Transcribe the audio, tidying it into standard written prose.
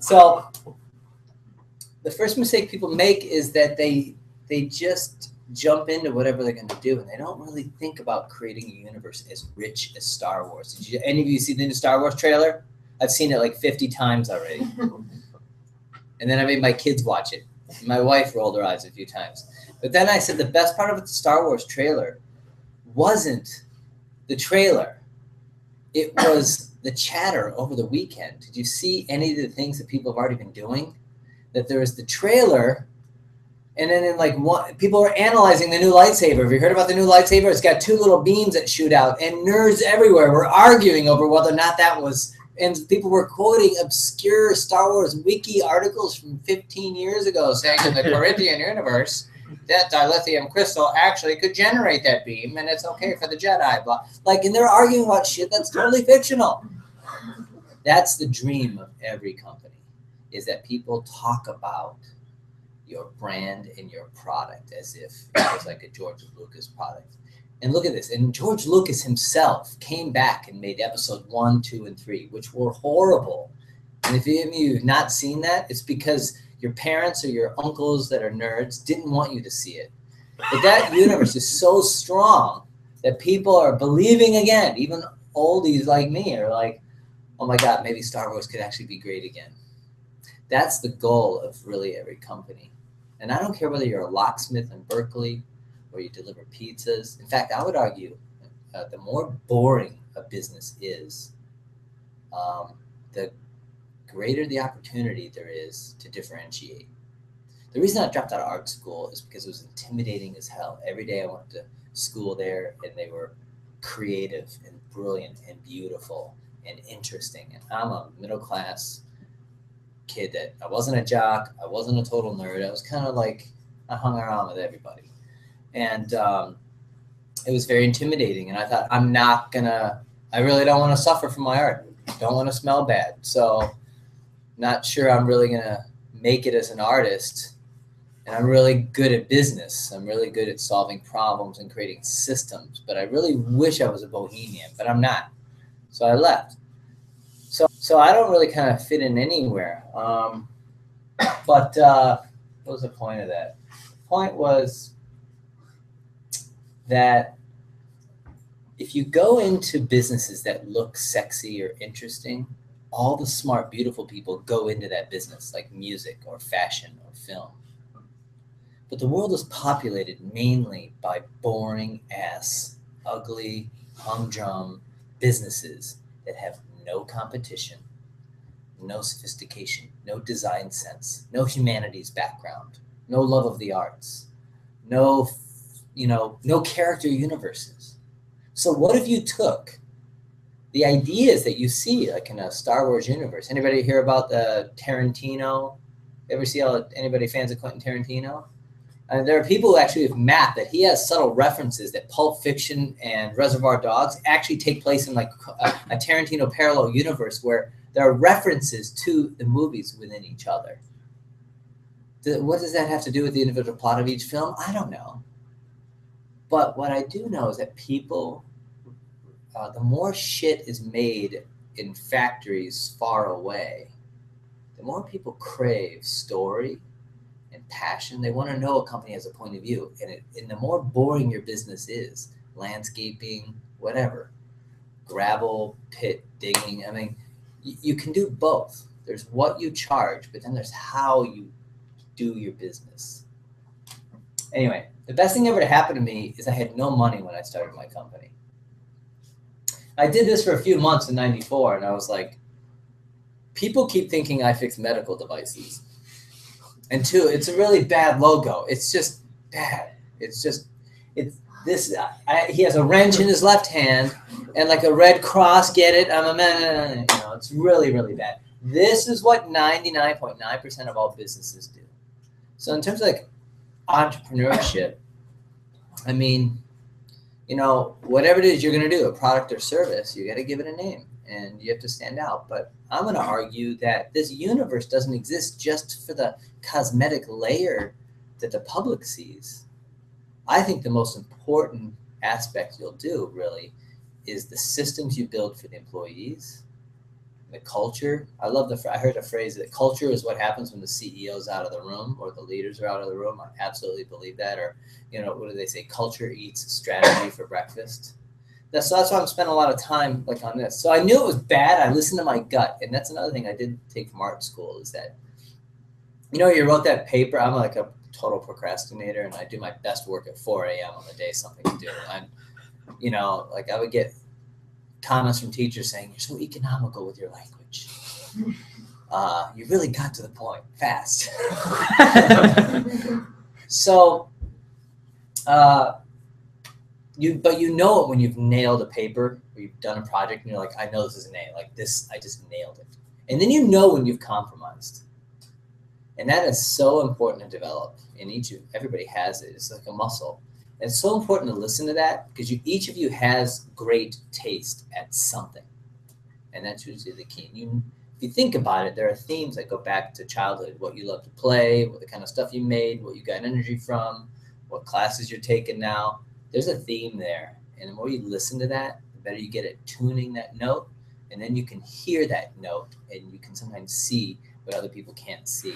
So the first mistake people make is that they just jump into whatever they're going to do, and they don't really think about creating a universe as rich as Star Wars. Did any of you see the new Star Wars trailer? I've seen it like 50 times already. And then I made my kids watch it. My wife rolled her eyes a few times. But then I said the best part of the Star Wars trailer wasn't the trailer. It was the chatter over the weekend. Did you see any of the things that people have already been doing? That there was the trailer, and then people are analyzing the new lightsaber. Have you heard about the new lightsaber? It's got 2 little beams that shoot out, and nerds everywhere were arguing over whether or not that was. And people were quoting obscure Star Wars wiki articles from 15 years ago saying in the Corinthian universe that dilithium crystal actually could generate that beam, and it's okay for the Jedi. And they're arguing about shit that's totally fictional. That's the dream of every company, is that people talk about your brand and your product as if it was like a George Lucas product. And look at this. And George Lucas himself came back and made episode 1, 2, and 3, which were horrible. And if any of you have not seen that, it's because your parents or your uncles that are nerds didn't want you to see it. But that universe is so strong that people are believing again. Even oldies like me are like, oh my God, maybe Star Wars could actually be great again. That's the goal of really every company. And I don't care whether you're a locksmith in Berkeley or you deliver pizzas. In fact, I would argue the more boring a business is, the greater the opportunity there is to differentiate. The reason I dropped out of art school is because it was intimidating as hell. Every day I went to school there, and they were creative and brilliant and beautiful and interesting. And I'm a middle-class kid that I wasn't a jock. I wasn't a total nerd. I was kind of like, I hung around with everybody. And it was very intimidating. And I thought, I really don't want to suffer from my art. Don't want to smell bad. So not sure I'm really going to make it as an artist. And I'm really good at business. I'm really good at solving problems and creating systems. But I really wish I was a bohemian, but I'm not. So I left. So I don't really kind of fit in anywhere. But what was the point of that? The point was that if you go into businesses that look sexy or interesting, all the smart, beautiful people go into that business, like music or fashion or film. But the world is populated mainly by boring ass, ugly, humdrum businesses that have no competition, no sophistication, no design sense, no humanities background, no love of the arts, no character universes. So what if you took the ideas that you see like in a Star Wars universe? Anybody hear about the Tarantino? Ever see anybody fans of Quentin Tarantino? There are people who actually have mapped that he has subtle references that Pulp Fiction and Reservoir Dogs actually take place in like a Tarantino parallel universe where there are references to the movies within each other. What does that have to do with the individual plot of each film? I don't know. But what I do know is that people, the more shit is made in factories far away, the more people crave story and passion. They want to know a company has a point of view. And the more boring your business is, landscaping, whatever, gravel pit digging, I mean, you can do both. There's what you charge, but then there's how you do your business. Anyway, the best thing ever to happen to me is I had no money when I started my company. I did this for a few months in '94, and I was like, people keep thinking I fix medical devices. And 2, it's a really bad logo. It's just bad. He has a wrench in his left hand and like a red cross, get it? I'm a man. It's really, really bad. This is what 99.9% of all businesses do. So in terms of like entrepreneurship, I mean, whatever it is you're going to do, a product or service, you got to give it a name and you have to stand out. But I'm going to argue that this universe doesn't exist just for the cosmetic layer that the public sees. I think the most important aspect you'll do really is the systems you build for the employees the culture. I heard a phrase that culture is what happens when the CEO's out of the room or the leaders are out of the room. I absolutely believe that. Or, what do they say? Culture eats strategy for breakfast. So that's why I'm spending a lot of time like on this. So I knew it was bad. I listened to my gut. And that's another thing I did take from art school is that, you wrote that paper. I'm like a total procrastinator and I do my best work at 4 a.m. on the day something to do. And, like I would get comments from teachers saying, you're so economical with your language. You really got to the point fast. So, but you know it when you've nailed a paper or you've done a project and you're like, I know this is an A. Like this, I just nailed it. And then you know when you've compromised. And that is so important to develop. And everybody has it. It's like a muscle. And it's so important to listen to that because each of you has great taste at something. And that's usually the key. If you think about it, there are themes that go back to childhood, what you love to play, what the kind of stuff you made, what you got energy from, what classes you're taking now. There's a theme there. And the more you listen to that, the better you get at tuning that note. And then you can hear that note and you can sometimes see what other people can't see.